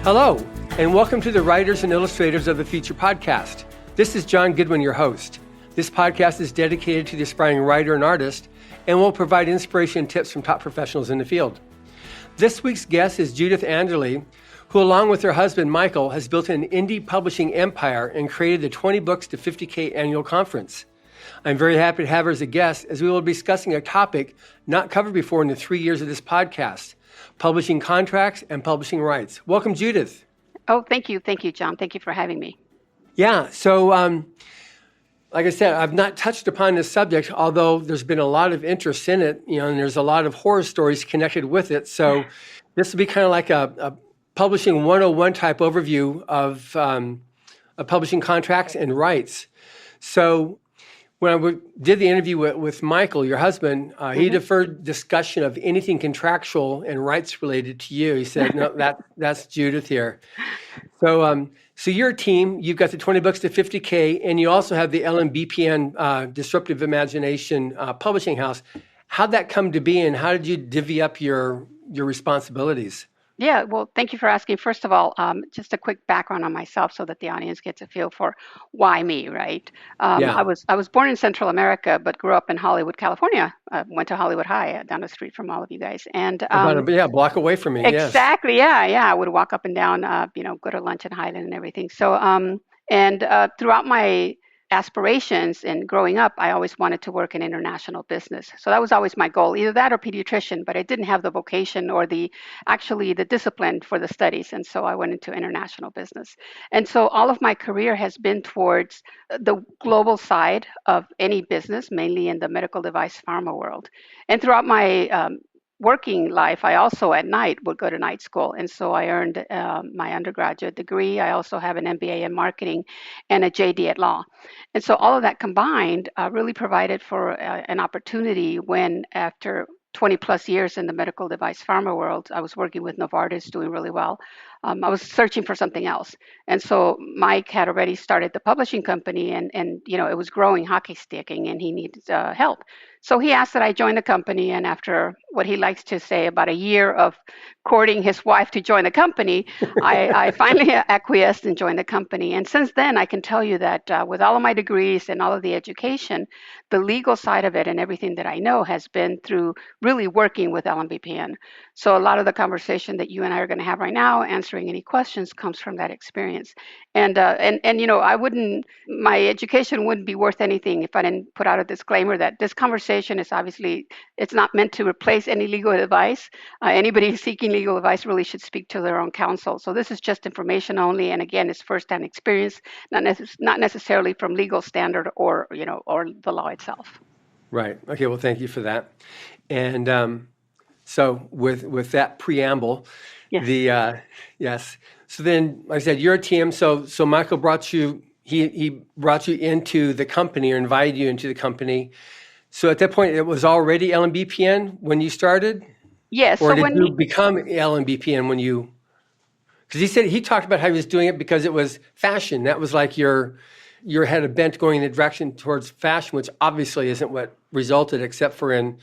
Hello, and welcome to the Writers and Illustrators of the Future podcast. This is John Goodwin, your host. This podcast is dedicated to the aspiring writer and artist and will provide inspiration and tips from top professionals in the field. This week's guest is Judith Anderle, who along with her husband, Michael, has built an indie publishing empire and created the 20 Books to 50K annual conference. I'm very happy to have her as a guest as we will be discussing a topic not covered before in the 3 years of this podcast: publishing contracts and publishing rights. Welcome, Judith. Oh, thank you. Thank you, John. Thank you for having me. Yeah. So, like I said, I've not touched upon this subject, although there's been a lot of interest in it, and there's a lot of horror stories connected with it. So this will be kind of like a publishing 101 type overview of publishing contracts and rights. So when I did the interview with Michael, your husband, he deferred discussion of anything contractual and rights related to you. He said, no, that's Judith here. So your team, you've got the 20 Books to 50K, and you also have the LMBPN Disruptive Imagination Publishing House. How'd that come to be, and how did you divvy up your responsibilities? Yeah, well, thank you for asking. First of all, just a quick background on myself so that the audience gets a feel for why me, right? I was born in Central America, but grew up in Hollywood, California. Went to Hollywood High, down the street from all of you guys. And about a block away from me. Exactly. Yes. Yeah. I would walk up and down, go to lunch in Highland and everything. So, throughout my aspirations and growing up, I always wanted to work in international business. So that was always my goal, either that or pediatrician, but I didn't have the vocation or the discipline for the studies. And so I went into international business. And so all of my career has been towards the global side of any business, mainly in the medical device pharma world. And throughout my working life, I also at night would go to night school. And so I earned my undergraduate degree. I also have an MBA in marketing and a JD at law. And so all of that combined really provided for an opportunity when, after 20 plus years in the medical device pharma world, I was working with Novartis, doing really well. I was searching for something else. And so Mike had already started the publishing company, and it was growing, hockey sticking, and he needed help. So he asked that I join the company, and after what he likes to say, about a year of courting his wife to join the company, I finally acquiesced and joined the company. And since then, I can tell you that with all of my degrees and all of the education, the legal side of it and everything that I know has been through really working with LMBPN. So a lot of the conversation that you and I are going to have right now, answering any questions, comes from that experience. And my education wouldn't be worth anything if I didn't put out a disclaimer that this conversation is obviously, it's not meant to replace any legal advice. Anybody seeking legal advice really should speak to their own counsel. So this is just information only, and again, it's firsthand experience, not necessarily from legal standard or the law itself. Right. Okay. Well, thank you for that. And so with that preamble, yes. So then, like I said, you're a team. So Michael brought you. He brought you into the company, or invited you into the company. So at that point, it was already LMBPN when you started? Yes. Or did you become LMBPN when you? Because he talked about how he was doing it because it was fashion. That was like your had a bent going in the direction towards fashion, which obviously isn't what resulted, except for in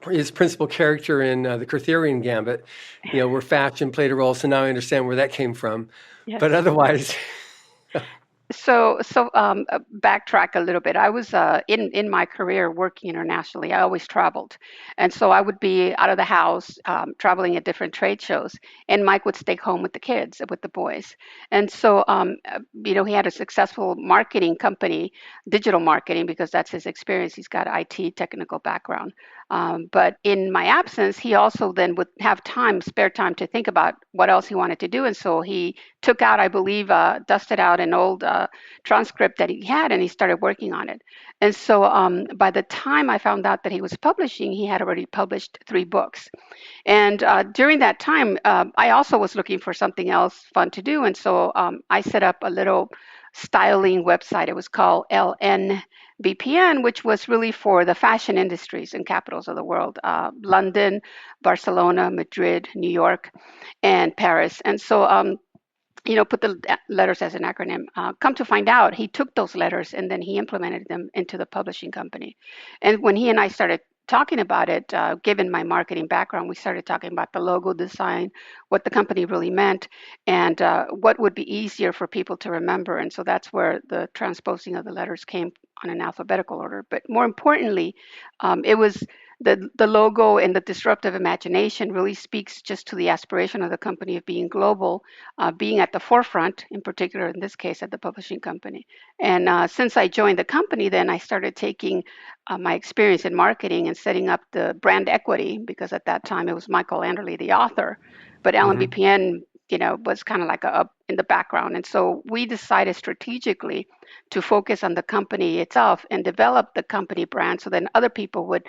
his principal character in the Cartherian Gambit, where fashion played a role. So now I understand where that came from. Yes. But otherwise. So backtrack a little bit. I was in my career working internationally. I always traveled. And so I would be out of the house, traveling at different trade shows. And Mike would stay home with the kids, with the boys. And so, he had a successful marketing company, digital marketing, because that's his experience. He's got IT technical background. But in my absence, he also then would have spare time to think about what else he wanted to do. And so he took out, I believe, dusted out an old transcript that he had, and he started working on it. And so by the time I found out that he was publishing, he had already published 3 books. And during that time, I also was looking for something else fun to do. And so I set up a little styling website. It was called LNBPN, which was really for the fashion industries and capitals of the world: London, Barcelona, Madrid, New York, and Paris. And so put the letters as an acronym. Come to find out, he took those letters and then he implemented them into the publishing company. And when he and I started talking about it, given my marketing background, we started talking about the logo design, what the company really meant, and what would be easier for people to remember. And so that's where the transposing of the letters came on an alphabetical order. But more importantly, it was the logo and the disruptive imagination really speaks just to the aspiration of the company of being global, being at the forefront, in particular in this case at the publishing company. And since I joined the company, then I started taking my experience in marketing and setting up the brand equity, because at that time it was Michael Anderle, the author, but LMBPN, was kind of like up in the background. And so we decided strategically to focus on the company itself and develop the company brand so then other people would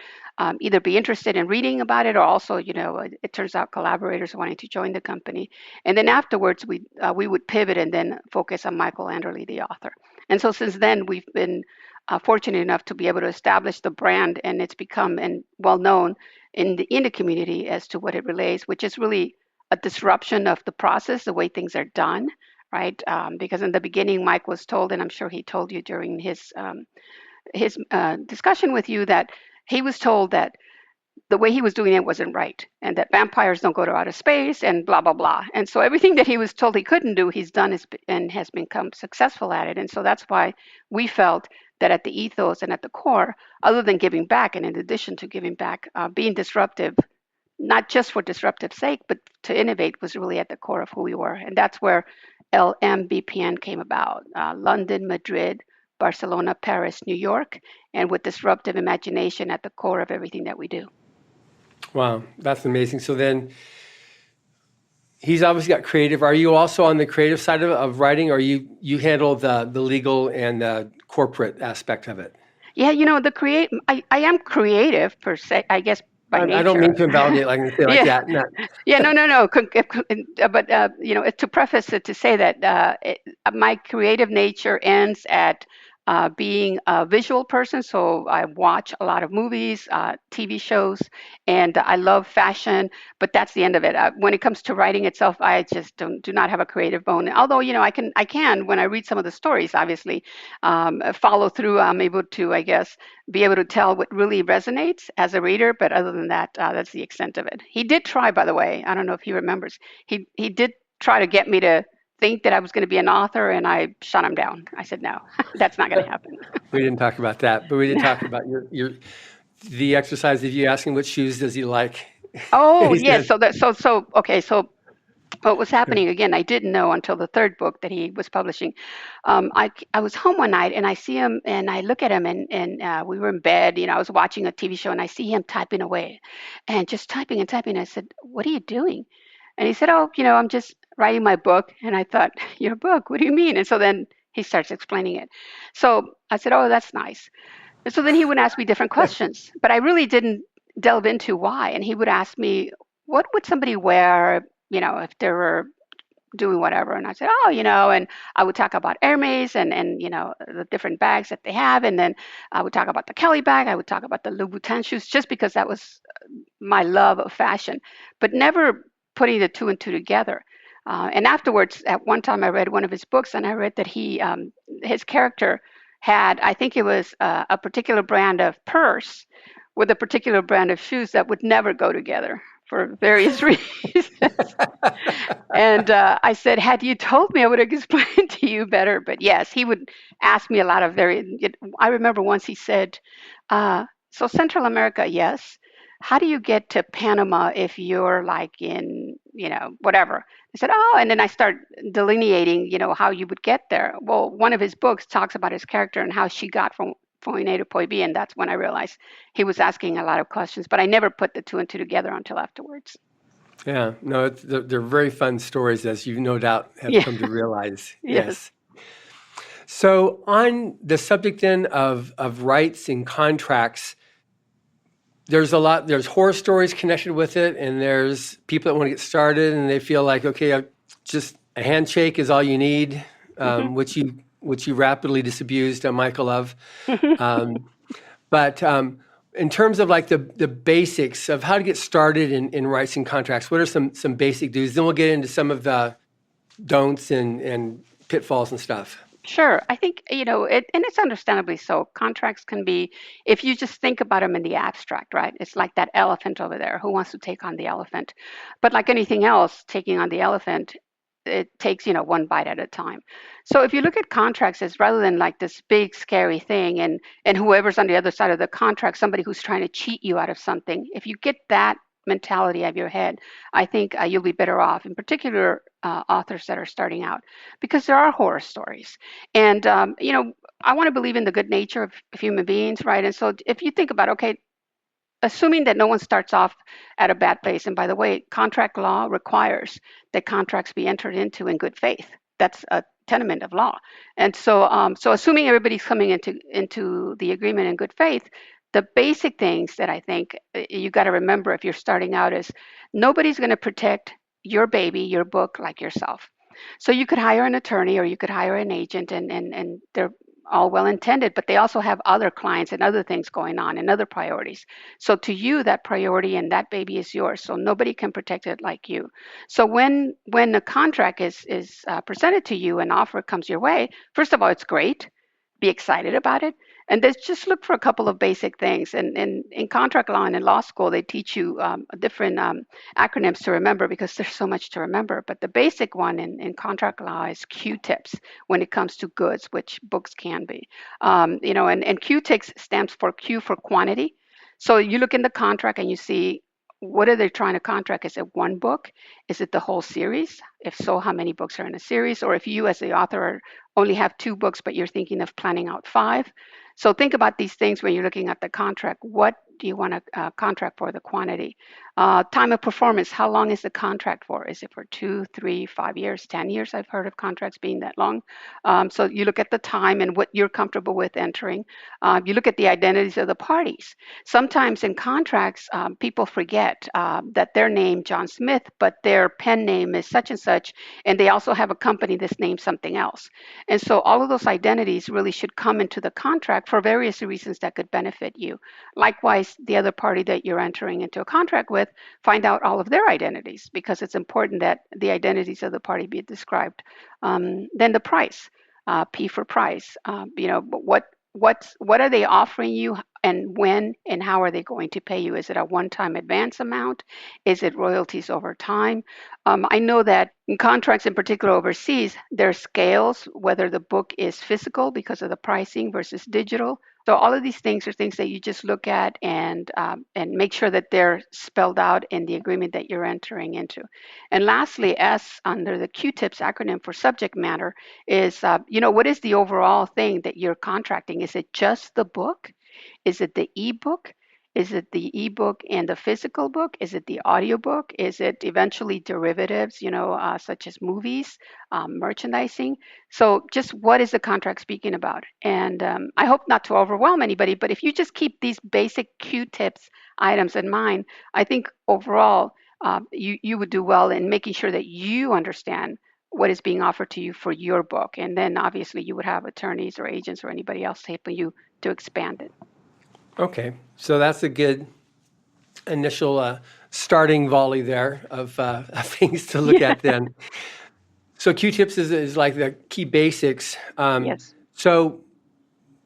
either be interested in reading about it, or also, it turns out collaborators wanting to join the company. And then afterwards, we would pivot and then focus on Michael Anderle, the author. And so since then, we've been fortunate enough to be able to establish the brand, and it's become well known in the community as to what it relays, which is really a disruption of the process, the way things are done, right? Because in the beginning, Mike was told, and I'm sure he told you during his discussion with you, that he was told that the way he was doing it wasn't right, and that vampires don't go to outer space, and blah blah blah. And so everything that he was told he couldn't do, he's done and has become successful at it. And so that's why we felt that at the ethos and at the core, other than giving back, and in addition to giving back, being disruptive, not just for disruptive sake, but to innovate, was really at the core of who we were. And that's where LMBPN came about. London, Madrid, Barcelona, Paris, New York, and with disruptive imagination at the core of everything that we do. Wow, that's amazing. So then he's obviously got creative. Are you also on the creative side of writing, or you handle the legal and the corporate aspect of it? Yeah, I am creative per se, I guess, by nature. I don't mean to invalidate like that. No. Yeah, no. But to preface it, to say that my creative nature ends at being a visual person. So I watch a lot of movies, TV shows, and I love fashion, but that's the end of it. When it comes to writing itself, I just do not have a creative bone. Although, I can, when I read some of the stories, obviously, follow through. I'm able to, I guess, be able to tell what really resonates as a reader. But other than that, that's the extent of it. He did try, by the way, I don't know if he remembers, he did try to get me to think that I was going to be an author, and I shut him down. I said, no, that's not going to happen. We didn't talk about that, but we did talk about the exercise of you asking what shoes does he like. Oh, yes. Okay. So what was happening again? I didn't know until the third book that he was publishing. I was home one night and I see him and I look at him and we were in bed. I was watching a TV show and I see him typing away, and just typing and typing. I said, "What are you doing?" And he said, "Oh, I'm just writing my book." And I thought, "Your book? What do you mean?" And so then he starts explaining it. So I said, "Oh, that's nice." And so then he would ask me different questions, but I really didn't delve into why. And he would ask me, "What would somebody wear, if they were doing whatever?" And I said, "Oh, and I would talk about Hermes and the different bags that they have. And then I would talk about the Kelly bag. I would talk about the Louboutin shoes, just because that was my love of fashion, but never putting the two and two together." And afterwards, at one time, I read one of his books, and I read that his character had, I think it was a particular brand of purse with a particular brand of shoes that would never go together for various reasons. And I said, "Had you told me, I would have explained to you better." But yes, he would ask me a lot of I remember once he said, "So Central America, yes. How do you get to Panama if you're like in, whatever?" I said, "Oh," and then I start delineating, how you would get there. Well, one of his books talks about his character and how she got from point A to point B, and that's when I realized he was asking a lot of questions, but I never put the two and two together until afterwards. Yeah, no, they're very fun stories, as you no doubt have come to realize. Yes. So on the subject then of rights and contracts, there's horror stories connected with it, and there's people that want to get started and they feel like, okay, just a handshake is all you need, which you rapidly disabused Michael of. But in terms of like the basics of how to get started in rights and contracts, what are some basic do's? Then we'll get into some of the don'ts and pitfalls and stuff. Sure. I think, and it's understandably so. Contracts can be, if you just think about them in the abstract, right? It's like that elephant over there. Who wants to take on the elephant? But like anything else, taking on the elephant, it takes, one bite at a time. So if you look at contracts as rather than like this big scary thing and whoever's on the other side of the contract, somebody who's trying to cheat you out of something, if you get that mentality out of your head, I think you'll be better off, in particular authors that are starting out, because there are horror stories. And, I want to believe in the good nature of human beings, right? And so if you think about, okay, assuming that no one starts off at a bad place, and by the way, contract law requires that contracts be entered into in good faith. That's a tenement of law. And so assuming everybody's coming into the agreement in good faith, the basic things that I think you got to remember if you're starting out is nobody's going to protect your baby, your book, like yourself. So you could hire an attorney or you could hire an agent, and they're all well intended, but they also have other clients and other things going on and other priorities. So to you, that priority and that baby is yours. So nobody can protect it like you. So when a contract is presented to you, an offer comes your way. First of all, it's great. Be excited about it. And then just look for a couple of basic things. And in contract law and in law school, they teach you different acronyms to remember because there's so much to remember. But the basic one in contract law is Q-tips when it comes to goods, which books can be. And Q-tips stands for Q for quantity. So you look in the contract and you see what are they trying to contract? Is it one book? Is it the whole series? If so, how many books are in a series? Or if you as the author only have two books, but you're thinking of planning out five. So think about these things when you're looking at the contract. What do you want to contract for? The quantity. Time of performance. How long is the contract for? Is it for 2, 3, 5 years, 10 years? I've heard of contracts being that long. So you look at the time and what you're comfortable with entering. You look at the identities of the parties. Sometimes in contracts, people forget that their name, John Smith, but their pen name is such and such, and they also have a company that's named something else. And so all of those identities really should come into the contract for various reasons that could benefit you. Likewise, the other party that you're entering into a contract with, find out all of their identities because it's important that the identities of the party be described. Then the price, P for price. What are they offering you and when and how are they going to pay you? Is it a one-time advance amount? Is it royalties over time? I know that in contracts, in particular overseas, there are scales, whether the book is physical because of the pricing versus digital. So all of these things are things that you just look at and make sure that they're spelled out in the agreement that you're entering into. And lastly, S under the Q-tips acronym for subject matter is, what is the overall thing that you're contracting? Is it just the book? Is it the ebook? Is it the ebook and the physical book? Is it the audiobook? Is it eventually derivatives, such as movies, merchandising? So just what is the contract speaking about? And I hope not to overwhelm anybody, but if you just keep these basic Q-tips items in mind, I think overall you would do well in making sure that you understand what is being offered to you for your book. And then obviously you would have attorneys or agents or anybody else helping you to expand it. Okay, so that's a good initial starting volley there of things to look Yeah. at then. So Q-tips is like the key basics. Yes. So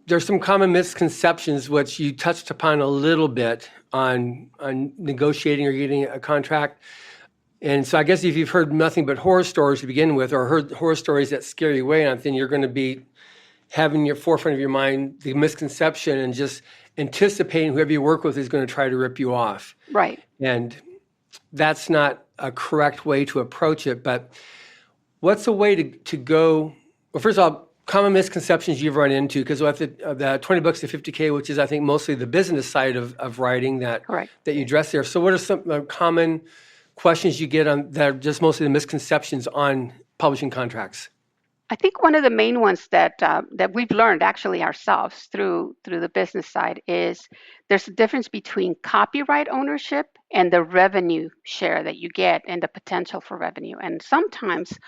there's some common misconceptions which you touched upon a little bit on negotiating or getting a contract. And so I guess if you've heard nothing but horror stories to begin with, or heard horror stories that scare you away, then you're going to be having your forefront of your mind the misconception and just anticipating whoever you work with is going to try to rip you off. Right. And that's not a correct way to approach it. But what's a way to go? Well, first of all, common misconceptions you've run into, because with the 20 bucks to 50K, which is I think mostly the business side of writing that Correct. that you address there. So what are some common questions you get on that are just mostly the misconceptions on publishing contracts? I think one of the main ones that we've learned actually ourselves through the business side is there's a difference between copyright ownership and the revenue share that you get and the potential for revenue. And sometimes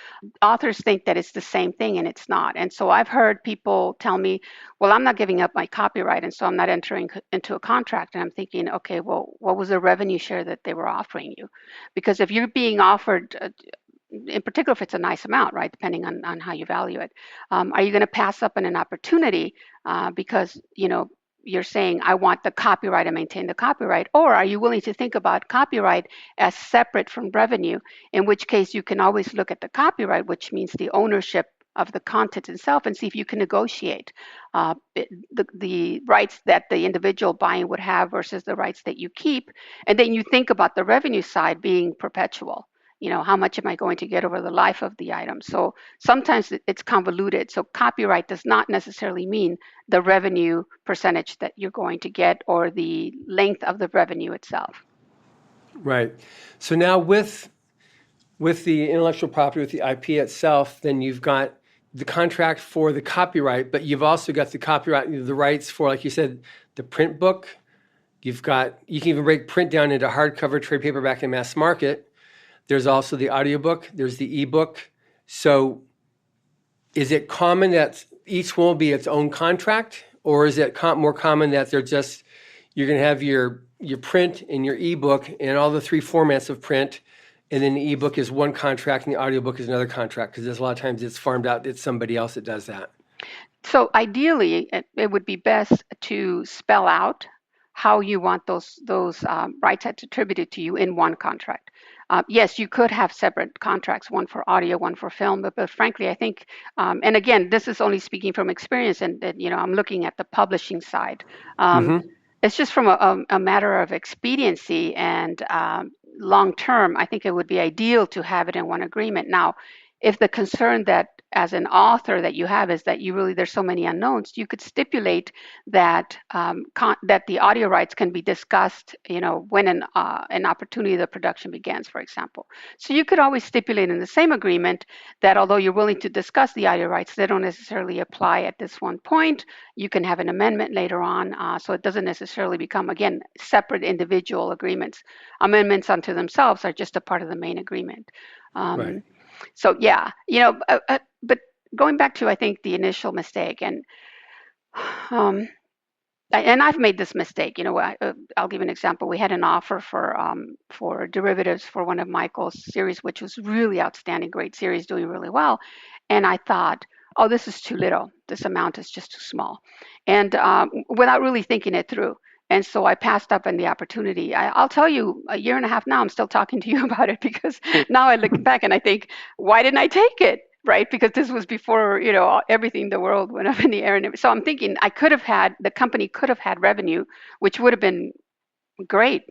authors think that it's the same thing and it's not. And so I've heard people tell me, well, I'm not giving up my copyright and so I'm not entering into a contract. And I'm thinking, okay, well, what was the revenue share that they were offering you? Because if you're being offered in particular if it's a nice amount, right, depending on how you value it. Are you going to pass up on an opportunity because, you're saying, I want the copyright and maintain the copyright? Or are you willing to think about copyright as separate from revenue, in which case you can always look at the copyright, which means the ownership of the content itself, and see if you can negotiate the rights that the individual buying would have versus the rights that you keep. And then you think about the revenue side being perpetual. How much am I going to get over the life of the item? So sometimes it's convoluted. So copyright does not necessarily mean the revenue percentage that you're going to get or the length of the revenue itself. Right. So now with the intellectual property, with the IP itself, then you've got the contract for the copyright, but you've also got the copyright, the rights for, like you said, the print book. You can even break print down into hardcover, trade paperback, and mass market. There's also the audiobook, there's the ebook. So is it common that each one will be its own contract, or is it more common that you're going to have your print and your ebook and all the three formats of print, and then the ebook is one contract and the audiobook is another contract? Because there's a lot of times it's farmed out, it's somebody else that does that. So ideally, it would be best to spell out how you want those rights attributed to you in one contract. Yes, you could have separate contracts, one for audio, one for film, but frankly, I think, and again, this is only speaking from experience, and I'm looking at the publishing side. It's just from a matter of expediency and long term, I think it would be ideal to have it in one agreement. Now, if the concern that as an author that you have is that there's so many unknowns, you could stipulate that that the audio rights can be discussed, when an opportunity of the production begins, for example. So you could always stipulate in the same agreement that although you're willing to discuss the audio rights, they don't necessarily apply at this one point. You can have an amendment later on, so it doesn't necessarily become, again, separate individual agreements. Amendments unto themselves are just a part of the main agreement. Right. So yeah, but going back to, I think, the initial mistake, and I've made this mistake. I'll give an example. We had an offer for derivatives for one of Michael's series, which was really outstanding, great series, doing really well, and I thought, oh, this is too little. This amount is just too small, and without really thinking it through. And so I passed up on the opportunity. I'll tell you, a year and a half now, I'm still talking to you about it because now I look back and I think, why didn't I take it? Right? Because this was before, everything in the world went up in the air. And so I'm thinking the company could have had revenue, which would have been great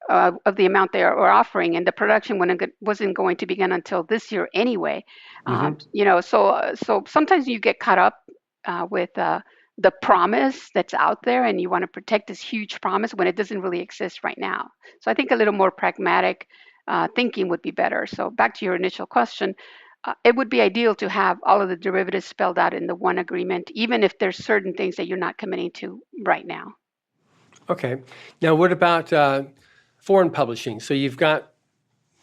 of the amount they are offering. And the production wasn't going to begin until this year anyway. So sometimes you get caught up with the promise that's out there, and you want to protect this huge promise when it doesn't really exist right now. So I think a little more pragmatic thinking would be better. So back to your initial question, it would be ideal to have all of the derivatives spelled out in the one agreement, even if there's certain things that you're not committing to right now. Okay. Now, what about foreign publishing? So you got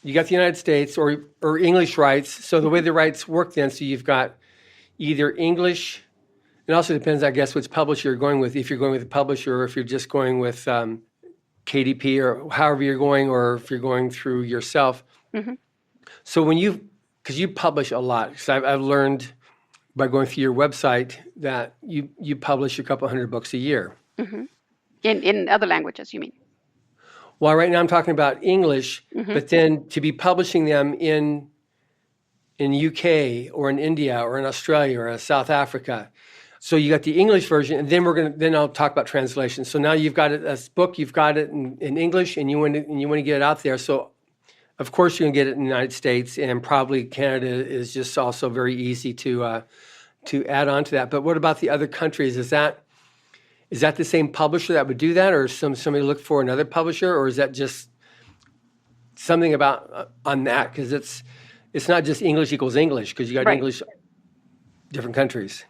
the United States or English rights. So the way the rights work then, so you've got either English. It also depends, I guess, which publisher you're going with. If you're going with a publisher, or if you're just going with KDP, or however you're going, or if you're going through yourself. So because you publish a lot, because I've learned by going through your website that you publish a couple hundred books a year. In other languages, you mean? Well, right now I'm talking about English, but then to be publishing them in UK or in India or in Australia or South Africa. So you got the English version, and then I'll talk about translation. So now you've got a book, you've got it in English, and you want to get it out there. So of course you're going to get it in the United States, and probably Canada is just also very easy to add on to that. But what about the other countries? Is that the same publisher that would do that, or somebody look for another publisher, or is that just something about on that? Because it's not just English equals English, because you got English different countries.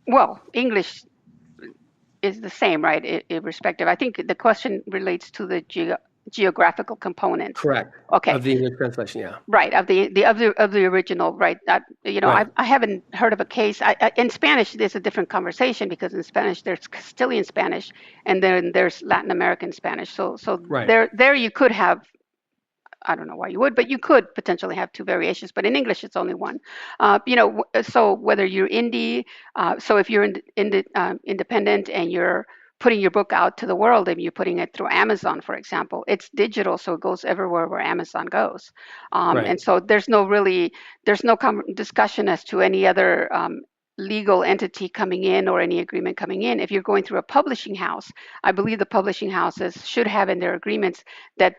Well, English is the same, right? Irrespective. I think the question relates to the geographical components. Correct. Okay. Of the English translation, yeah. Right. Of the original, right? That right. I haven't heard of a case. In Spanish, there's a different conversation, because in Spanish there's Castilian Spanish, and then there's Latin American Spanish. So right. there you could have I don't know why you would, but you could potentially have two variations. But in English, it's only one. So whether you're indie, so if you're independent and you're putting your book out to the world and you're putting it through Amazon, for example, it's digital, so it goes everywhere where Amazon goes. Right. And so there's no discussion as to any other legal entity coming in or any agreement coming in. If you're going through a publishing house, I believe the publishing houses should have in their agreements that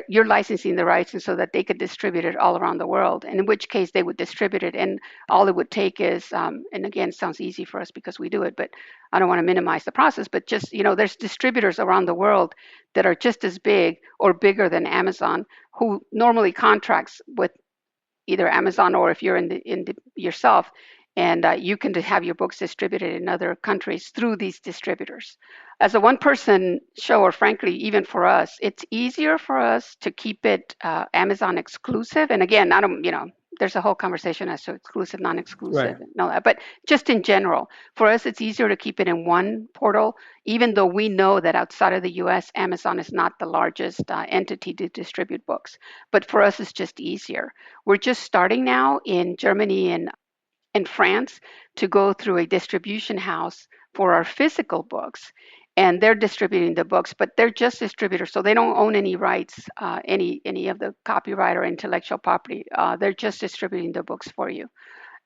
you're licensing the rights and so that they could distribute it all around the world. And in which case they would distribute it, and all it would take is, and again, it sounds easy for us because we do it, but I don't want to minimize the process, but just, there's distributors around the world that are just as big or bigger than Amazon, who normally contracts with either Amazon or if you're in the yourself, and you can have your books distributed in other countries through these distributors. As a one-person show, or frankly, even for us, it's easier for us to keep it Amazon exclusive. And again, I don't, there's a whole conversation as to exclusive, Right. non-exclusive, and all that. But just in general, for us, it's easier to keep it in one portal, even though we know that outside of the U.S., Amazon is not the largest entity to distribute books. But for us, it's just easier. We're just starting now in Germany and in France to go through a distribution house for our physical books. And they're distributing the books, but they're just distributors, so they don't own any rights, any of the copyright or intellectual property. They're just distributing the books for you.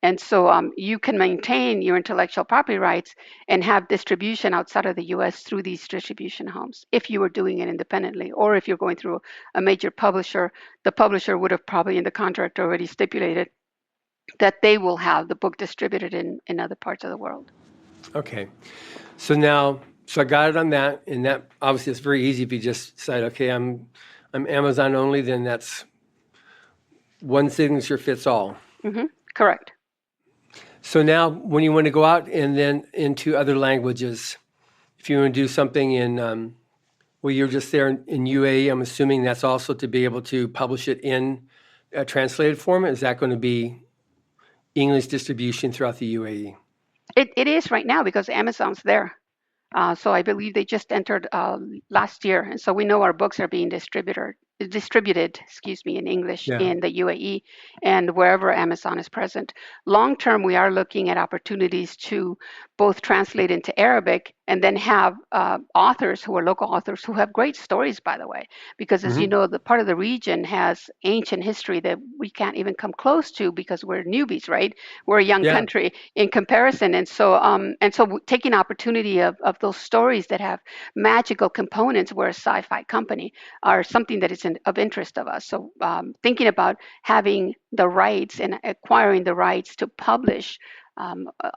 And so you can maintain your intellectual property rights and have distribution outside of the US through these distribution homes if you were doing it independently. Or if you're going through a major publisher, the publisher would have probably in the contract already stipulated that they will have the book distributed in other parts of the world. Okay. So I got it on that, and that obviously it's very easy if you just decide, okay, I'm Amazon only, then that's one signature fits all. Correct. So now when you want to go out and then into other languages, if you want to do something in, well, you're just there in UAE, I'm assuming that's also to be able to publish it in a translated form. Is that going to be English distribution throughout the UAE? It is right now because Amazon's there. So I believe they just entered last year, and so we know our books are being distributed, in English Yeah. in the UAE and wherever Amazon is present. Long term, we are looking at opportunities to both translate into Arabic and then have authors who are local authors who have great stories, by the way, because as you know, the part of the region has ancient history that we can't even come close to because we're newbies, right? We're a young Yeah. country in comparison, and so taking opportunity of those stories that have magical components. We're a sci-fi company, are something that is of interest of us. So thinking about having the rights and acquiring the rights to publish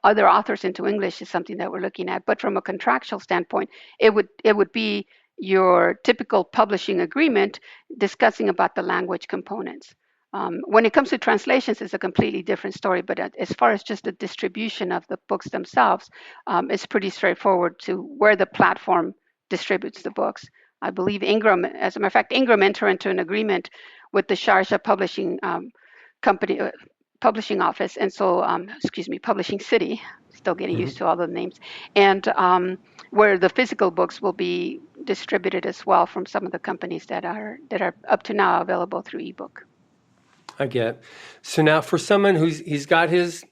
other authors into English is something that we're looking at. But from a contractual standpoint, it would be your typical publishing agreement discussing about the language components. When it comes to translations, it's a completely different story. But as far as just the distribution of the books themselves, it's pretty straightforward to where the platform distributes the books. I believe Ingram, as a matter of fact, Ingram entered into an agreement with the Sharjah publishing company, publishing office, and so, publishing city, still getting used to all the names, and where the physical books will be distributed as well from some of the companies that are up to now available through ebook. I get it. So now for someone he's got his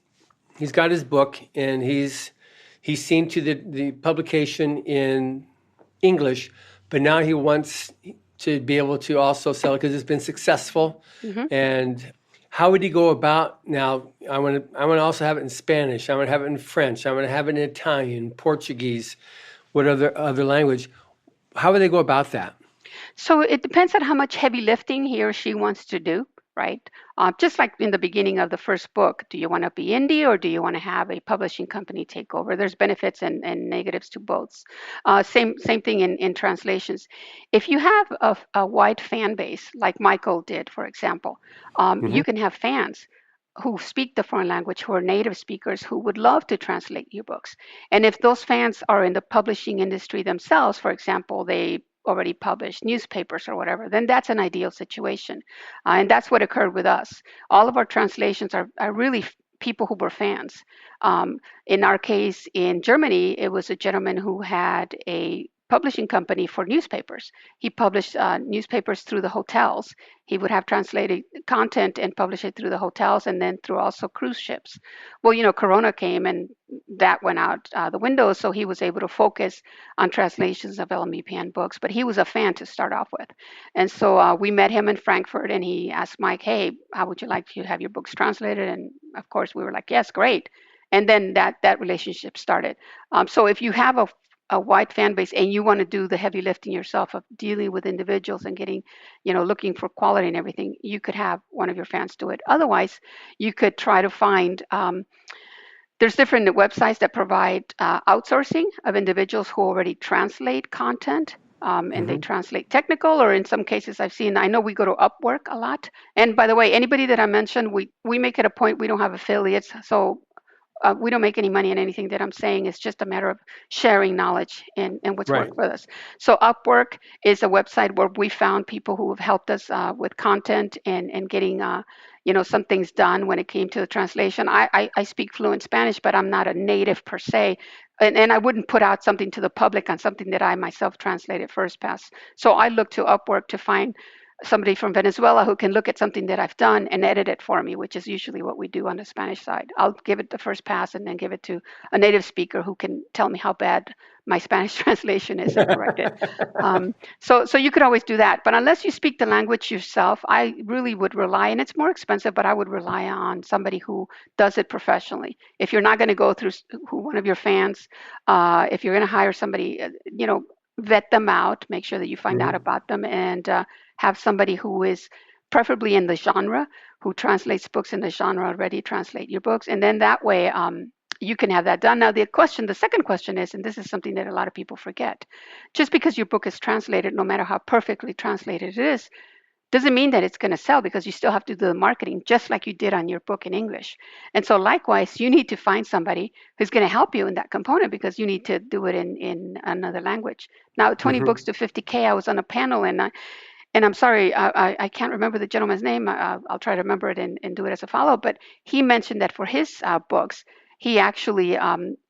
book and he's seen to the publication in English, but now he wants to be able to also sell it because it's been successful. And how would he go about now? I want to also have it in Spanish. I want to have it in French. I want to have it in Italian, Portuguese, what other language. How would they go about that? So it depends on how much heavy lifting he or she wants to do, right? Just like in the beginning of the first book, do you want to be indie or do you want to have a publishing company take over? There's benefits and negatives to both. Same thing in translations. If you have a wide fan base, like Michael did, for example, you can have fans who speak the foreign language, who are native speakers, who would love to translate your books. And if those fans are in the publishing industry themselves, for example, they already published newspapers or whatever, then that's an ideal situation. And that's what occurred with us. All of our translations are really people who were fans. In our case, in Germany, it was a gentleman who had a publishing company for newspapers. He published newspapers through the hotels. He would have translated content and publish it through the hotels and then through also cruise ships. Well, Corona came and that went out the window, so he was able to focus on translations of LMEPN books. But he was a fan to start off with. And so we met him in Frankfurt and he asked Mike, hey, how would you like to have your books translated? And of course, we were like, yes, great. And then that relationship started. So if you have a wide fan base and you want to do the heavy lifting yourself of dealing with individuals and getting, looking for quality and everything, you could have one of your fans do it. Otherwise, you could try to find, there's different websites that provide outsourcing of individuals who already translate content. And they translate technical, or in some cases I know we go to Upwork a lot. And by the way, anybody that I mentioned, we make it a point, we don't have affiliates. So we don't make any money in anything that I'm saying. It's just a matter of sharing knowledge and what's Right. worked for us. So Upwork is a website where we found people who have helped us with content and getting, some things done when it came to the translation. I speak fluent Spanish, but I'm not a native per se. And I wouldn't put out something to the public on something that I myself translated first pass. So I look to Upwork to find somebody from Venezuela who can look at something that I've done and edit it for me, which is usually what we do on the Spanish side. I'll give it the first pass and then give it to a native speaker who can tell me how bad my Spanish translation is and correct it. So you could always do that. But unless you speak the language yourself, I really would rely, and it's more expensive, but I would rely on somebody who does it professionally. If you're not going to go through one of your fans, if you're going to hire somebody, vet them out, make sure that you find out about them, and have somebody who is preferably in the genre, who translates books in the genre already, translate your books. And then that way, you can have that done. Now, the second question is, and this is something that a lot of people forget, just because your book is translated, no matter how perfectly translated it is, doesn't mean that it's going to sell, because you still have to do the marketing just like you did on your book in English. And so likewise, you need to find somebody who's going to help you in that component, because you need to do it in another language. Now, 20 books to 50K, I was on a panel, and I'm sorry, I can't remember the gentleman's name. I'll try to remember it and do it as a follow-up. But he mentioned that for his books, he actually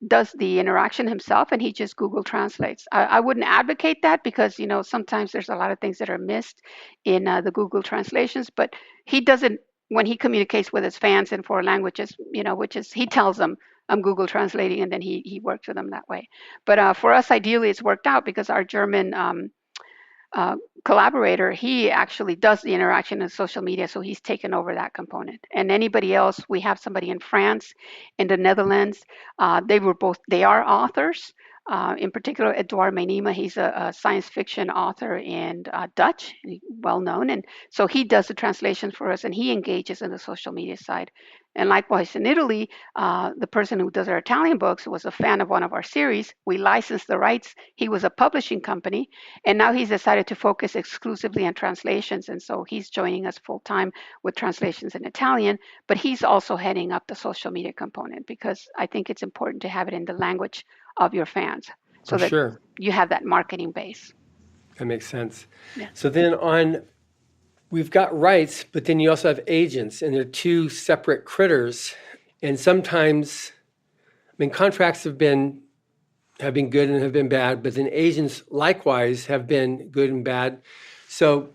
does the interaction himself, and he just Google translates. I wouldn't advocate that, because sometimes there's a lot of things that are missed in the Google translations. But he doesn't, when he communicates with his fans in foreign languages, which is, he tells them, I'm Google translating, and then he works with them that way. But for us, ideally, it's worked out, because our German collaborator, he actually does the interaction in social media, so he's taken over that component. And anybody else, we have somebody in France, in the Netherlands. They are authors. In particular, Edouard Menima, he's a science fiction author in Dutch, well known, and so he does the translations for us, and he engages in the social media side. And likewise in Italy, the person who does our Italian books was a fan of one of our series. We licensed the rights. He was a publishing company, and now he's decided to focus exclusively on translations. And so he's joining us full time with translations in Italian, but he's also heading up the social media component, because I think it's important to have it in the language of your fans, so For that sure. you have that marketing base. That makes sense. Yeah. So then we've got rights, but then you also have agents, and they're two separate critters. And sometimes, contracts have been good and have been bad, but then agents likewise have been good and bad. So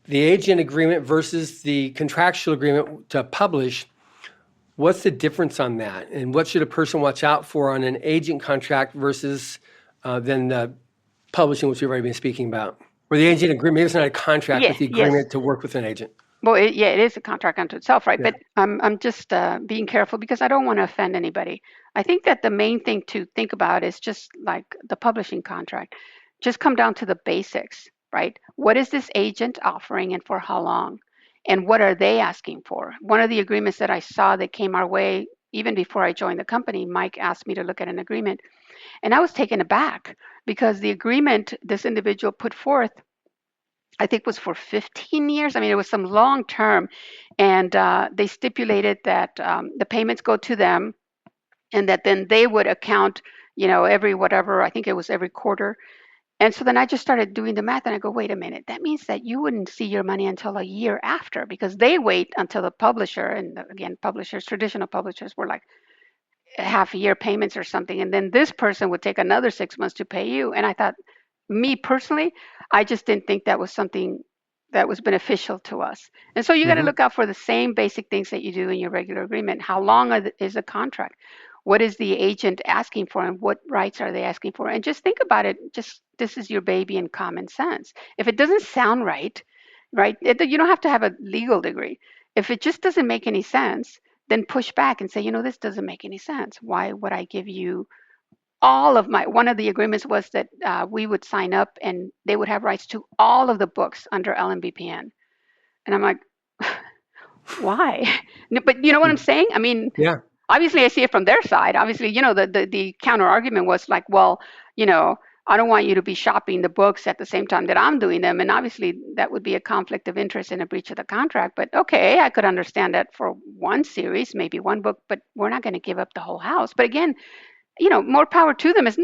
the agent agreement versus the contractual agreement to publish, what's the difference on that? And what should a person watch out for on an agent contract versus then the publishing, which we've already been speaking about? Or the agent agreement, maybe it's not a contract, but the agreement to work with an agent. Well, it is a contract unto itself, right? Yeah. But I'm just being careful, because I don't want to offend anybody. I think that the main thing to think about is just like the publishing contract. Just come down to the basics, right? What is this agent offering, and for how long? And what are they asking for? One of the agreements that I saw that came our way, even before I joined the company, Mike asked me to look at an agreement, and I was taken aback, because the agreement this individual put forth, I think, was for 15 years. It was some long term, and they stipulated that the payments go to them, and that then they would account, every whatever, I think it was every quarter. And so then I just started doing the math, and I go, wait a minute, that means that you wouldn't see your money until a year after, because they wait until the publisher, and again, traditional publishers were like, half a year payments or something, and then this person would take another 6 months to pay you. And I thought, me personally, I just didn't think that was something that was beneficial to us. And so you got to Hmm. look out for the same basic things that you do in your regular agreement. How long is the contract? What is the agent asking for, and what rights are they asking for? And just think about it. Just, this is your baby in common sense. If it doesn't sound right, right, you don't have to have a legal degree. If it just doesn't make any sense, then push back and say, this doesn't make any sense. Why would I give you all of my, one of the agreements was that we would sign up and they would have rights to all of the books under LMBPN. And I'm like, why? No, but you know what I'm saying? I mean, Yeah. obviously I see it from their side. Obviously, the counter argument was like, well, you know, I don't want you to be shopping the books at the same time that I'm doing them. And obviously that would be a conflict of interest and a breach of the contract. But okay, I could understand that for one series, maybe one book, but we're not going to give up the whole house. But again, more power to them. It's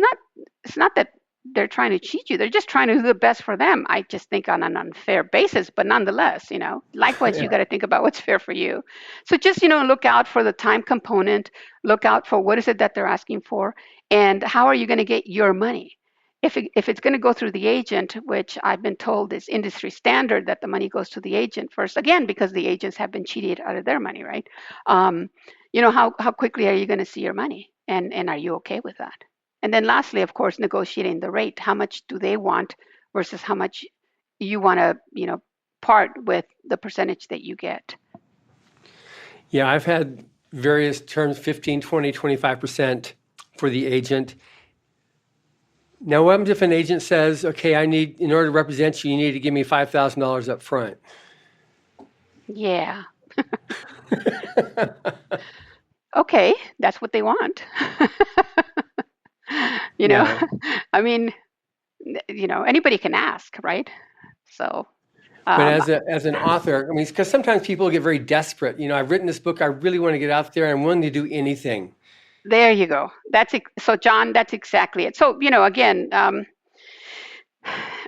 not that they're trying to cheat you. They're just trying to do the best for them. I just think on an unfair basis, but nonetheless, likewise, you Yeah. got to think about what's fair for you. So just, look out for the time component, look out for what is it that they're asking for, and how are you going to get your money? If it's going to go through the agent, which I've been told is industry standard that the money goes to the agent first, again, because the agents have been cheated out of their money, right? Um, how quickly are you going to see your money? And are you okay with that? And then lastly, of course, negotiating the rate. How much do they want versus how much you want to, part with the percentage that you get. Yeah, I've had various terms, 15, 20, 25% for the agent. Now, what if an agent says, okay, in order to represent you, you need to give me $5,000 up front? Yeah. Okay, that's what they want. you know, Yeah. I mean, anybody can ask, right? So, But um, as an author, I mean, because sometimes people get very desperate. I've written this book, I really want to get out there, I'm willing to do anything. there you go. So, John. That's exactly it. So, again,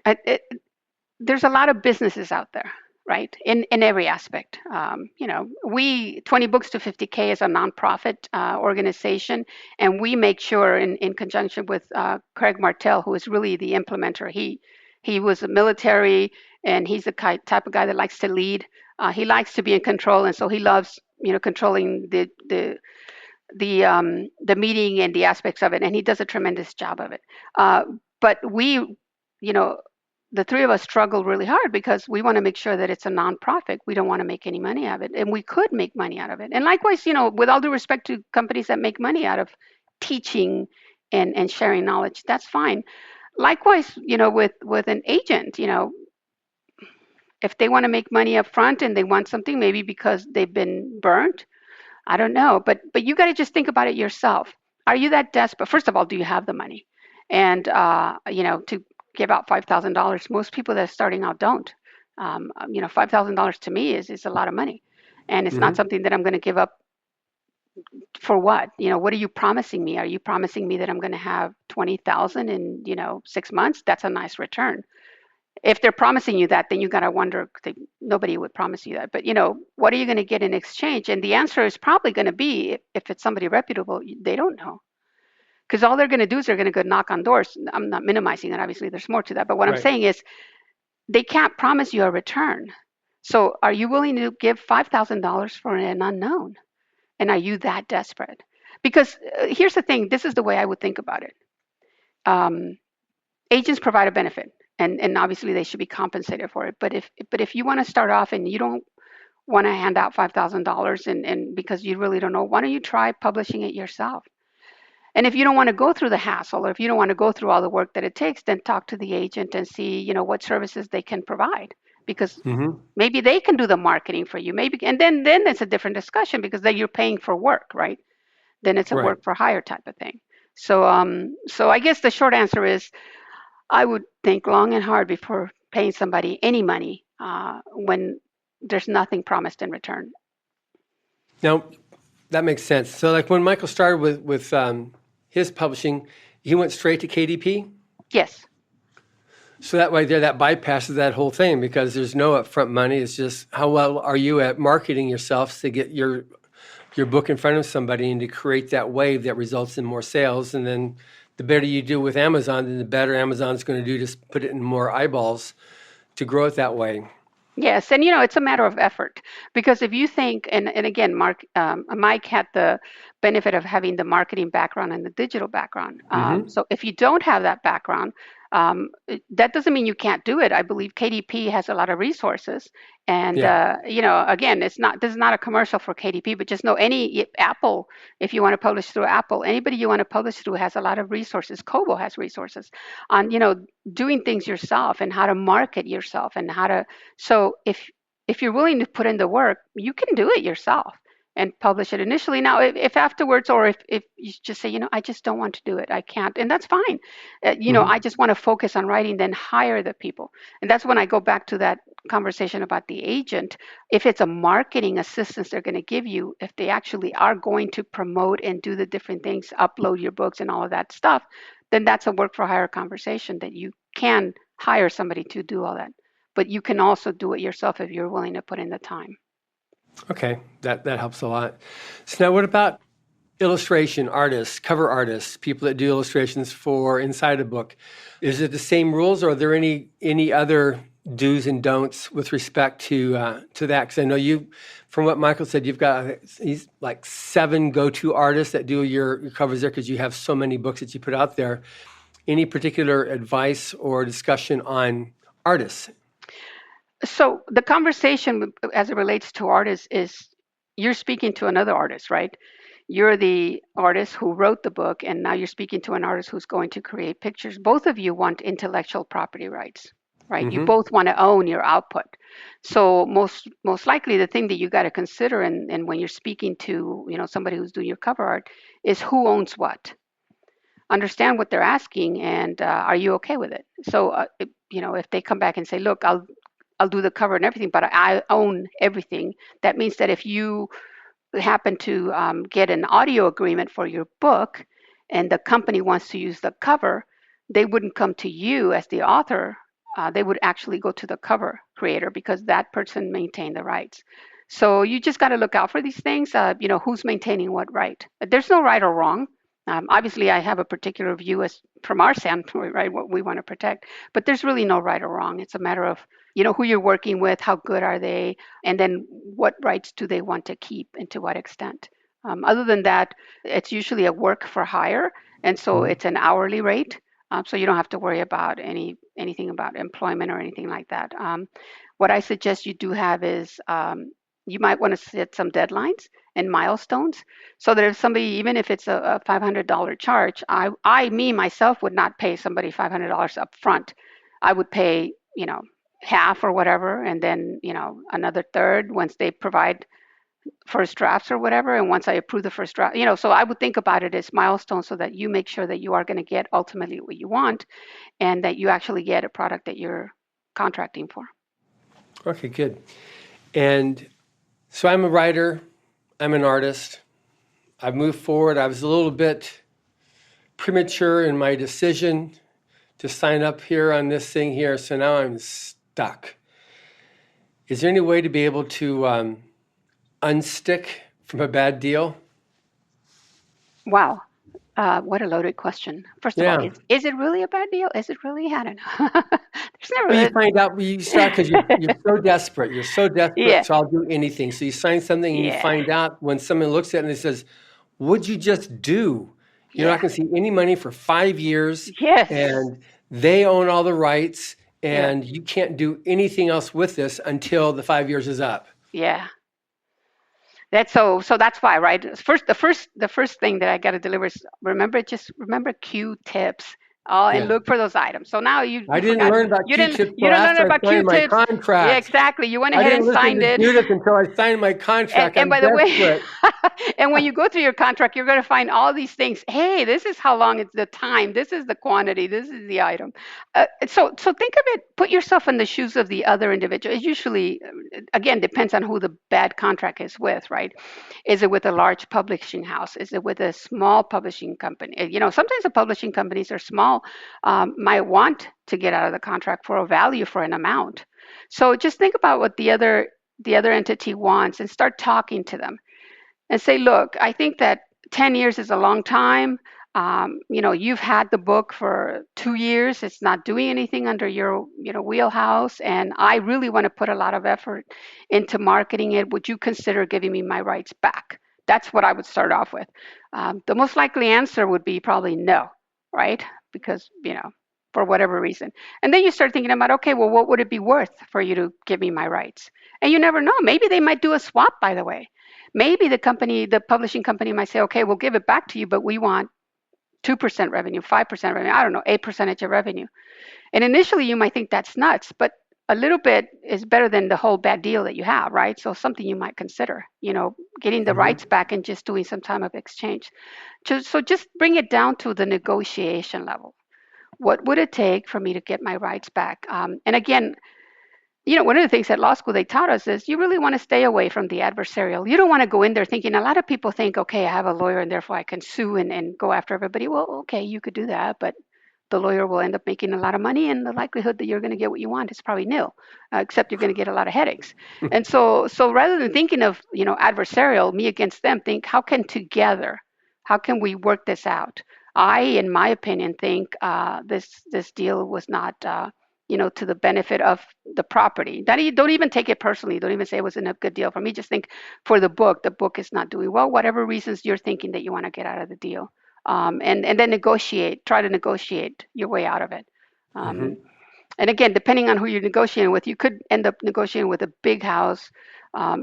it, there's a lot of businesses out there, right? In every aspect. We 20 Books to 50K is a nonprofit organization, and we make sure, in conjunction with Craig Martell, who is really the implementer. He was a military, and he's the type of guy that likes to lead. He likes to be in control, and so he loves controlling the meeting and the aspects of it, and he does a tremendous job of it. But we, you know, the three of us struggle really hard because we want to make sure that it's a nonprofit. We don't want to make any money out of it, and we could make money out of it. And likewise, with all due respect to companies that make money out of teaching and sharing knowledge, that's fine. Likewise, with an agent, if they want to make money up front and they want something, maybe because they've been burnt, I don't know, but you got to just think about it yourself. Are you that desperate? First of all, do you have the money? And to give out $5,000, most people that are starting out don't. $5,000 to me is a lot of money, and it's not Hmm. something that I'm going to give up for what? What are you promising me? Are you promising me that I'm going to have 20,000 in 6 months? That's a nice return. If they're promising you that, then you got to wonder, nobody would promise you that. But what are you going to get in exchange? And the answer is probably going to be, if it's somebody reputable, they don't know, because all they're going to do is they're going to go knock on doors. I'm not minimizing it. Obviously, there's more to that. But what I'm Right. saying is, they can't promise you a return. So, are you willing to give $5,000 for an unknown? And are you that desperate? Because here's the thing. This is the way I would think about it. Um, Agents provide a benefit, and obviously they should be compensated for it. But if you want to start off and you don't want to hand out $5,000, and because you really don't know, why don't you try publishing it yourself? And if you don't want to go through the hassle, or if you don't want to go through all the work that it takes, then talk to the agent and see what services they can provide, because Hmm. maybe they can do the marketing for you. Maybe, and then it's a different discussion, because then you're paying for work, right? Then it's a Right. work for hire type of thing. So I guess the short answer is, I would think long and hard before paying somebody any money when there's nothing promised in return. Now, that makes sense. So, like when Michael started with his publishing, he went straight to KDP. Yes. So that way there, that bypasses that whole thing because there's no upfront money. It's just how well are you at marketing yourself to get your your book in front of somebody and to create that wave that results in more sales. And then the better you do with Amazon, then the better Amazon's going to do to put it in more eyeballs to grow it that way. Yes, and it's a matter of effort because if you think, and again, Mike had the benefit of having the marketing background and the digital background. So if you don't have that background, that doesn't mean you can't do it. I believe KDP has a lot of resources, and Yeah. again, this is not a commercial for KDP, but just know Apple, if you want to publish through Apple, anybody you want to publish through has a lot of resources. Kobo has resources on doing things yourself and how to market yourself and how to. So if you're willing to put in the work, you can do it yourself and publish it initially. Now, if afterwards, or if you just say, I just don't want to do it, I can't, and that's fine. I just want to focus on writing, then hire the people. And that's when I go back to that conversation about the agent. If it's a marketing assistance they're going to give you, if they actually are going to promote and do the different things, upload your books and all of that stuff, then that's a work for hire conversation that you can hire somebody to do all that. But you can also do it yourself if you're willing to put in the time. Okay, that helps a lot. So now what about illustration artists, cover artists, people that do illustrations for inside a book? Is it the same rules, or are there any other do's and don'ts with respect to that? Because I know you, from what Michael said, you've got he's like 7 go-to artists that do your covers there because you have so many books that you put out there. Any particular advice or discussion on artists? So the conversation as it relates to artists is you're speaking to another artist, right? You're the artist who wrote the book, and now you're speaking to an artist who's going to create pictures. Both of you want intellectual property rights, right? You both want to own your output. So most likely the thing that you got to consider, and when you're speaking to somebody who's doing your cover art, is who owns what. Understand what they're asking, and are you okay with it? So if they come back and say, look, I'll do the cover and everything, but I own everything. That means that if you happen to get an audio agreement for your book and the company wants to use the cover, they wouldn't come to you as the author. They would actually go to the cover creator because that person maintained the rights. So you just got to look out for these things. Who's maintaining what right. There's no right or wrong. Obviously, I have a particular view as from our standpoint, right, what we want to protect. But there's really no right or wrong. It's a matter of who you're working with, how good are they, and then what rights do they want to keep and to what extent. Other than that, it's usually a work for hire, and so it's an hourly rate. So you don't have to worry about anything about employment or anything like that. What I suggest you do have is you might want to set some deadlines and milestones so that if somebody, even if it's a $500 charge, myself would not pay somebody $500 up front. I would pay, half or whatever, and then, another third once they provide first drafts or whatever. And once I approve the first draft, so I would think about it as milestones so that you make sure that you are going to get ultimately what you want and that you actually get a product that you're contracting for. Okay, good. And so I'm a writer, I'm an artist. I've moved forward. I was a little bit premature in my decision to sign up here on this thing here, so now I'm stuck. Is there any way to be able to unstick from a bad deal? Wow. What a loaded question. First of all, is it really a bad deal? Is it really? I don't know. There's never. Well, you find out you start because you're so desperate. You're so desperate, Yeah. so I'll do anything. So you sign something and you find out when someone looks at it and it says, "What'd you just do? You're not going to see any money for 5 years, Yes. and they own all the rights, and you can't do anything else with this until the 5 years is up." Yeah. That's so that's why, right? The first thing that I got to deliver is remember Q-tips. And look for those items. So now I didn't learn about Q-tips until after I signed my contract. Yeah, exactly. You went ahead and signed it. I didn't listen to Judith until I signed my contract. And by the way, and when you go through your contract, you're going to find all these things. Hey, this is how long it's the time. This is the quantity. This is the item. So think of it. Put yourself in the shoes of the other individual. It usually, again, depends on who the bad contract is with, right? Is it with a large publishing house? Is it with a small publishing company? Sometimes the publishing companies are small. Might want to get out of the contract for a value for an amount. So just think about what the other entity wants and start talking to them. and say, look, I think that 10 years is a long time. You've had the book for 2 years. It's not doing anything under your, wheelhouse. And I really want to put a lot of effort into marketing it. Would you consider giving me my rights back? That's what I would start off with. The most likely answer would be probably no, right? Because, for whatever reason. And then you start thinking about, okay, well, what would it be worth for you to give me my rights? And you never know. Maybe they might do a swap, by the way. Maybe the publishing company might say, okay, we'll give it back to you, but we want 2% revenue, 5% revenue, I don't know, 8% of revenue. And initially you might think that's nuts, but a little bit is better than the whole bad deal that you have, right? So something you might consider, getting the Hmm. rights back and just doing some time of exchange. So just bring it down to the negotiation level. What would it take for me to get my rights back? And again, one of the things at law school they taught us is you really want to stay away from the adversarial. You don't want to go in there thinking, a lot of people think, okay, I have a lawyer and therefore I can sue and go after everybody. Well, okay, you could do that, but the lawyer will end up making a lot of money, and the likelihood that you're going to get what you want is probably nil, except you're going to get a lot of headaches. And so rather than thinking of, adversarial, me against them, think, how can we work this out? I, in my opinion, think this deal was not to the benefit of the property. That you don't even take it personally. Don't even say it wasn't a good deal for me. Just think for the book is not doing well, whatever reasons you're thinking that you want to get out of the deal. And then try to negotiate your way out of it. Hmm. Um, and again, depending on who you're negotiating with, you could end up negotiating with a big house,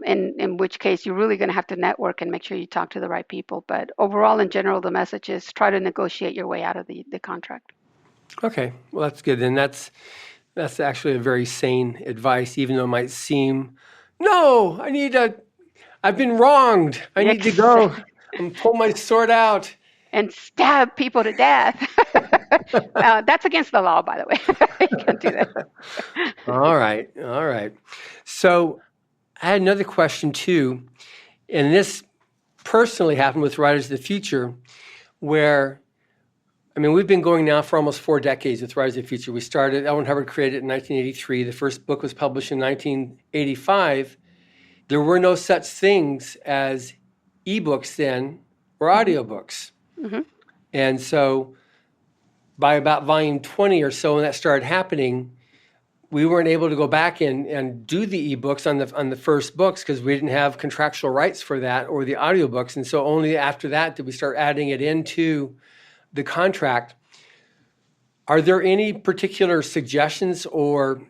in which case you're really going to have to network and make sure you talk to the right people. But overall, in general, the message is try to negotiate your way out of the contract. Okay, well, that's good. And that's actually a very sane advice, even though it might seem, no, I've been wronged. I need to Yes. go and pull my sword out. And stab people to death. That's against the law, by the way. You can't do that. All right, all right. So I had another question too, and this personally happened with Writers of the Future, where we've been going now for almost 4 decades with Writers of the Future. We started, Elwin Hubbard created it in 1983. The first book was published in 1985. There were no such things as ebooks then or Hmm. audiobooks. Hmm. And so by about volume 20 or so, when that started happening, we weren't able to go back and do the ebooks on the first books because we didn't have contractual rights for that or the audiobooks. And so only after that did we start adding it into the contract. Are there any particular suggestions or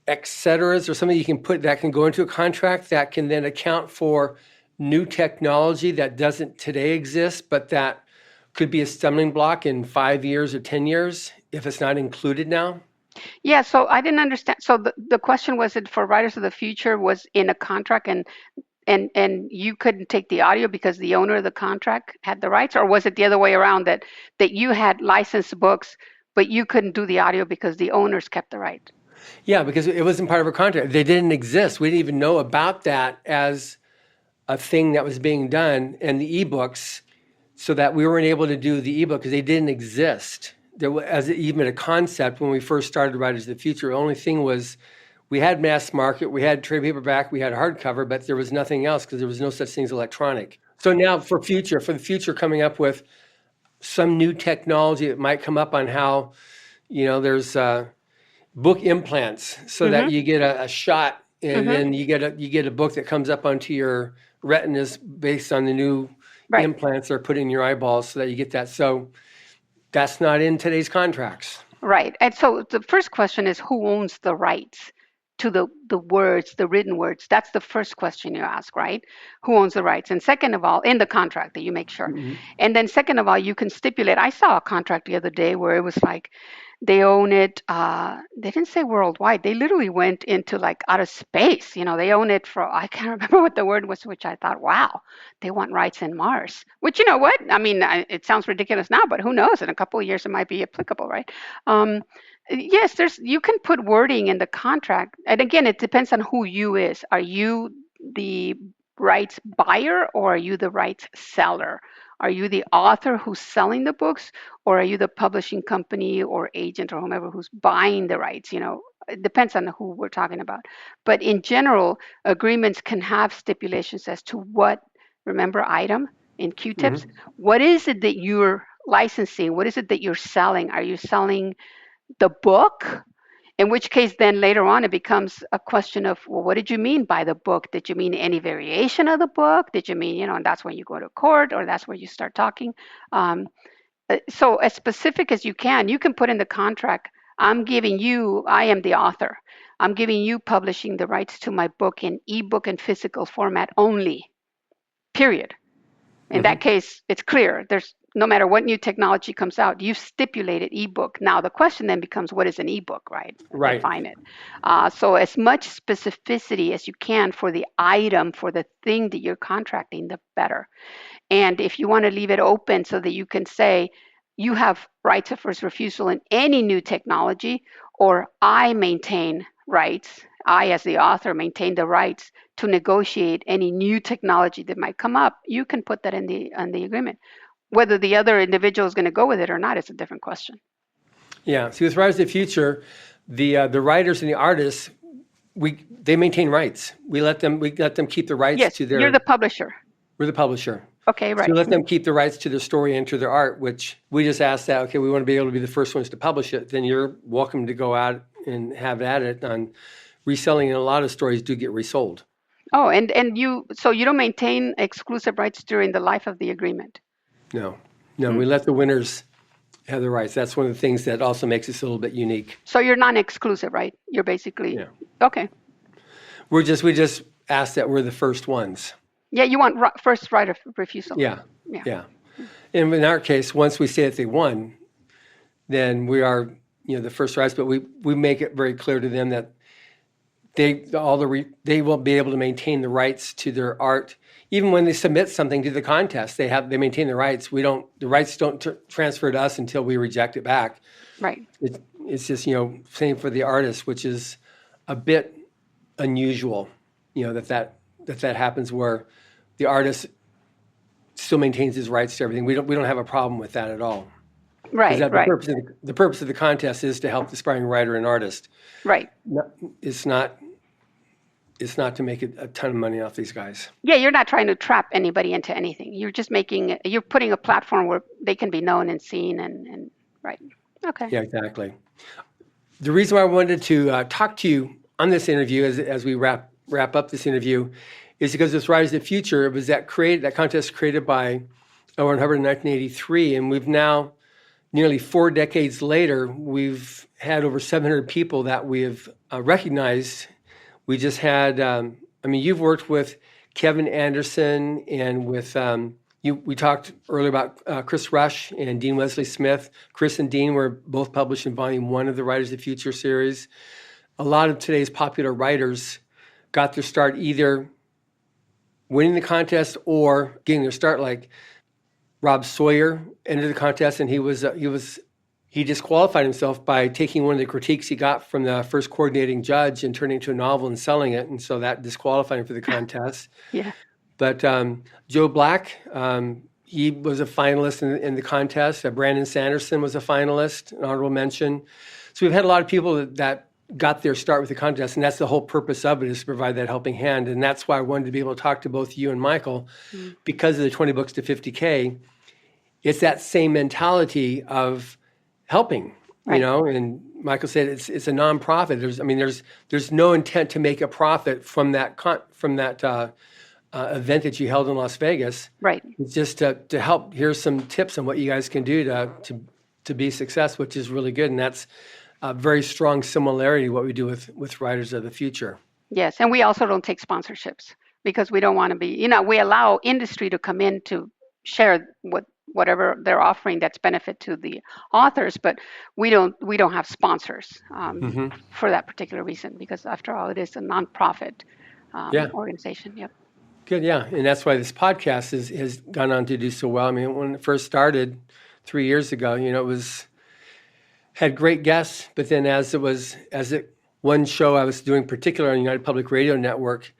et ceteras or something you can put that can go into a contract that can then account for new technology that doesn't today exist, but that could be a stumbling block in 5 years or 10 years if it's not included now? Yeah, so I didn't understand. So the question was it for Writers of the Future was in a contract and you couldn't take the audio because the owner of the contract had the rights, or was it the other way around that you had licensed books but you couldn't do the audio because the owners kept the right? Yeah, because it wasn't part of our contract. They didn't exist. We didn't even know about that as a thing that was being done and the ebooks, so that we weren't able to do the ebook because they didn't exist. There was as even a concept when we first started Writers of the Future. The only thing was we had mass market, we had trade paperback, we had hardcover, but there was nothing else because there was no such thing as electronic. So now for the future, coming up with some new technology that might come up on how there's book implants so that Mm-hmm. you get a shot and Mm-hmm. then you get a book that comes up onto your retinas based on the new Right. implants they're putting in your eyeballs so that you get that. So that's not in today's contracts. Right. And so the first question is who owns the rights to the words, the written words? That's the first question you ask, right? Who owns the rights? And second of all, in the contract that you make sure. Mhm. And then second of all, you can stipulate. I saw a contract the other day where it was like they own it. They didn't say worldwide. They literally went into like outer space. They own it for, I can't remember what the word was, which I thought, wow, they want rights in Mars. Which, you know what? I mean, it sounds ridiculous now, but who knows? In a couple of years, it might be applicable, right? Um, yes, you can put wording in the contract. And again, it depends on who you is. Are you the rights buyer or are you the rights seller? Are you the author who's selling the books, or are you the publishing company or agent or whomever who's buying the rights? It depends on who we're talking about. But in general, agreements can have stipulations as to what remember item in Q-tips? Hmm. What is it that you're licensing? What is it that you're selling? Are you selling the book? In which case, then later on, it becomes a question of, well, what did you mean by the book? Did you mean any variation of the book? Did you mean, and that's when you go to court, or that's where you start talking. Um, so as specific as you can put in the contract, I am the author. I'm giving you publishing the rights to my book in ebook and physical format only, period. In Hmm. that case, it's clear. There's no matter what new technology comes out, you've stipulated ebook. Now the question then becomes, what is an ebook, right? Right. Define it. So as much specificity as you can for the item, for the thing that you're contracting, the better. And if you want to leave it open so that you can say, you have rights of first refusal in any new technology, or I maintain rights, I as the author maintain the rights to negotiate any new technology that might come up, you can put that in the agreement. Whether the other individual is going to go with it or not is a different question. Yeah. See, with Rise of the Future, the writers and the artists, they maintain rights. We let them keep the rights Yes, to you're their. the publisher. We're the publisher. Okay, So we right. let them keep the rights to their story and to their art, which we just ask that, okay, we want to be able to be the first ones to publish it. Then you're welcome to go out and have at it on reselling. And a lot of stories do get resold. Oh, and so you don't maintain exclusive rights during the life of the agreement. No, we let the winners have the rights. That's one of the things that also makes us a little bit unique. So you're non-exclusive, right? You're basically, Yeah. okay. We just ask that we're the first ones. Yeah, you want first right of refusal. Yeah. Yeah. Yeah. And in our case, once we say that they won, then we are, the first rights, but we make it very clear to them that they will be able to maintain the rights to their art. Even when they submit something to the contest, they maintain the rights. The rights don't transfer to us until we reject it back. Right. It's just, same for the artist, which is a bit unusual, that happens where the artist still maintains his rights to everything. We don't have a problem with that at all. Right. The Right. purpose of the contest is to help the aspiring writer and artist. Right. It's not to make a ton of money off these guys. Yeah, you're not trying to trap anybody into anything. You're just you're putting a platform where they can be known and seen and right. Okay. Yeah, exactly. The reason why I wanted to talk to you on this interview as we wrap up this interview is because this Rise of the Future, it was that contest created by Owen Hubbard in 1983, and we've now, nearly 4 decades later, we've had over 700 people that we have recognized. We just had, you've worked with Kevin Anderson and with, we talked earlier about Chris Rush and Dean Wesley Smith. Chris and Dean were both published in Volume 1 of the Writers of the Future series. A lot of today's popular writers got their start either winning the contest or getting their start, like Rob Sawyer entered the contest, and he disqualified himself by taking one of the critiques he got from the first coordinating judge and turning it into a novel and selling it, and so that disqualified him for the contest. Yeah. But Joe Black, he was a finalist in the contest. Brandon Sanderson was a finalist, an honorable mention. So we've had a lot of people that got their start with the contest, and that's the whole purpose of it, is to provide that helping hand. And that's why I wanted to be able to talk to both you and Michael, because of the 20 books to 50K. It's that same mentality of helping, Right. and Michael said it's a nonprofit. There's no intent to make a profit from that event that you held in Las Vegas. Right. It's just to help. Here's some tips on what you guys can do to be successful, which is really good. And that's a very strong similarity to what we do with Writers of the Future. Yes, and we also don't take sponsorships because we don't want to be, we allow industry to come in to share whatever they're offering that's benefit to the authors, but we don't have sponsors for that particular reason, because after all, it is a nonprofit organization. Yep. Good, yeah. And that's why this podcast has gone on to do so well. When it first started 3 years ago, it had great guests, but then one show I was doing particular on United Public Radio Network,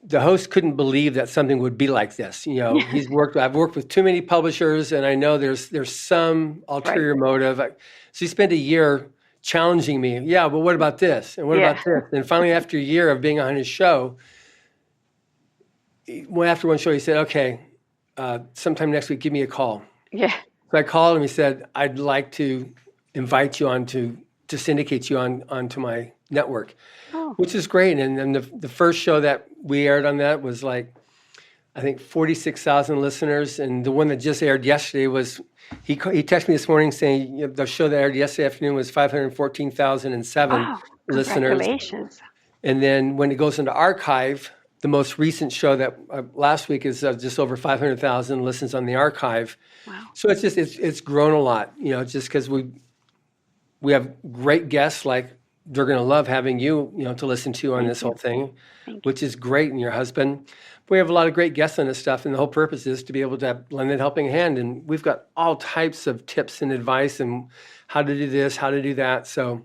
the host couldn't believe that something would be like this. I've worked with too many publishers, and I know there's some ulterior motive. So he spent a year challenging me. Yeah, but what about this? And what about this? And finally, after a year of being on his show, after one show, he said, okay, sometime next week, give me a call. Yeah. So I called him. He said, I'd like to invite you on to syndicate you onto my network, which is great. And then the first show that we aired on that was like, I think 46,000 listeners. And the one that just aired yesterday was, he texted me this morning saying the show that aired yesterday afternoon was 514,007 listeners. Congratulations. And then when it goes into archive, the most recent show that last week is just over 500,000 listens on the archive. Wow. So it's grown a lot, just because we have great guests, like they're going to love having you, to listen to on this whole thing, which is great, and your husband. But we have a lot of great guests on this stuff, and the whole purpose is to be able to lend a helping hand. And we've got all types of tips and advice and how to do this, how to do that. So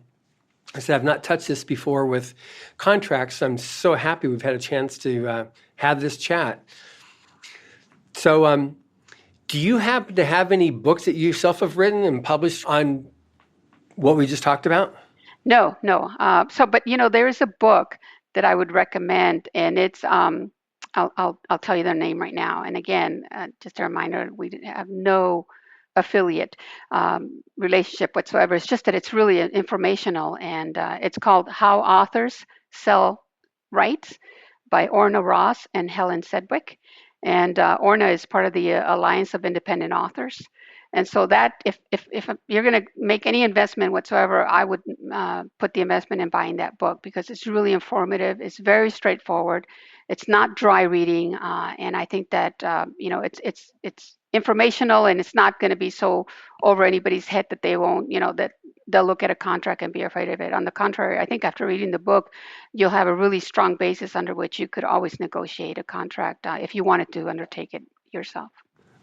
I said, I've not touched this before with contracts. So I'm so happy we've had a chance to have this chat. So do you happen to have any books that you yourself have written and published on what we just talked about? No. But there is a book that I would recommend, and it's I'll tell you their name right now. And again, just a reminder, we have no affiliate relationship whatsoever. It's just that it's really informational, and it's called How Authors Sell Rights by Orna Ross and Helen Sedgwick. And Orna is part of the Alliance of Independent Authors. And so that if you're going to make any investment whatsoever, I would put the investment in buying that book, because it's really informative. It's very straightforward. It's not dry reading, and I think that it's informational, and it's not going to be so over anybody's head that they won't, that they'll look at a contract and be afraid of it. On the contrary, I think after reading the book, you'll have a really strong basis under which you could always negotiate a contract if you wanted to undertake it yourself.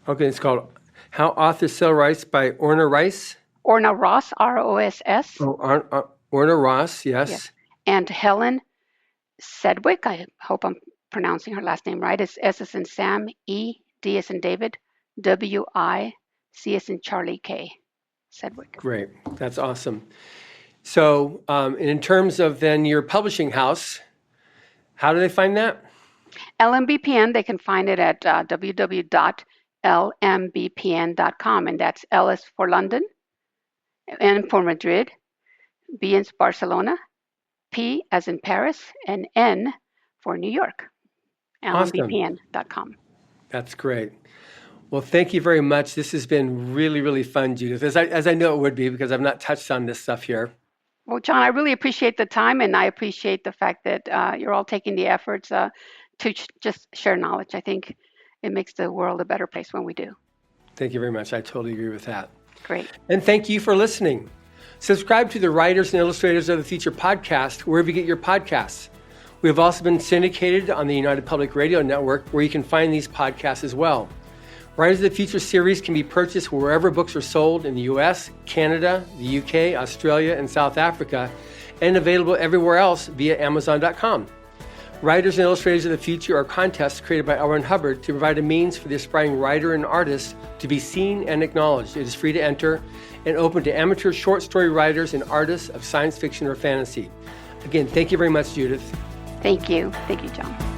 Okay, it's called How Authors Sell Rights by Orna Rice. Orna Ross, Ross. Oh, Orna Ross, yes. And Helen Sedgwick, I hope I'm pronouncing her last name right. It's S as in Sam, E, D as in David, W, I, C as in Charlie, K. Sedgwick. Great. That's awesome. So in terms of then your publishing house, how do they find that? LMBPN, they can find it at www.lmbpn.com, and that's L is for London, N for Madrid, B is Barcelona, P as in Paris, and N for New York. lmbpn.com. That's great. Well, thank you very much. This has been really, really fun, Judith, as I know it would be, because I've not touched on this stuff here. Well, John, I really appreciate the time, and I appreciate the fact that you're all taking the efforts to just share knowledge. I think it makes the world a better place when we do. Thank you very much. I totally agree with that. Great. And thank you for listening. Subscribe to the Writers and Illustrators of the Future podcast, wherever you get your podcasts. We have also been syndicated on the United Public Radio Network, where you can find these podcasts as well. Writers of the Future series can be purchased wherever books are sold in the US, Canada, the UK, Australia, and South Africa, and available everywhere else via Amazon.com. Writers and Illustrators of the Future are contests created by L. Ron Hubbard to provide a means for the aspiring writer and artist to be seen and acknowledged. It is free to enter and open to amateur short story writers and artists of science fiction or fantasy. Again, thank you very much, Judith. Thank you. Thank you, John.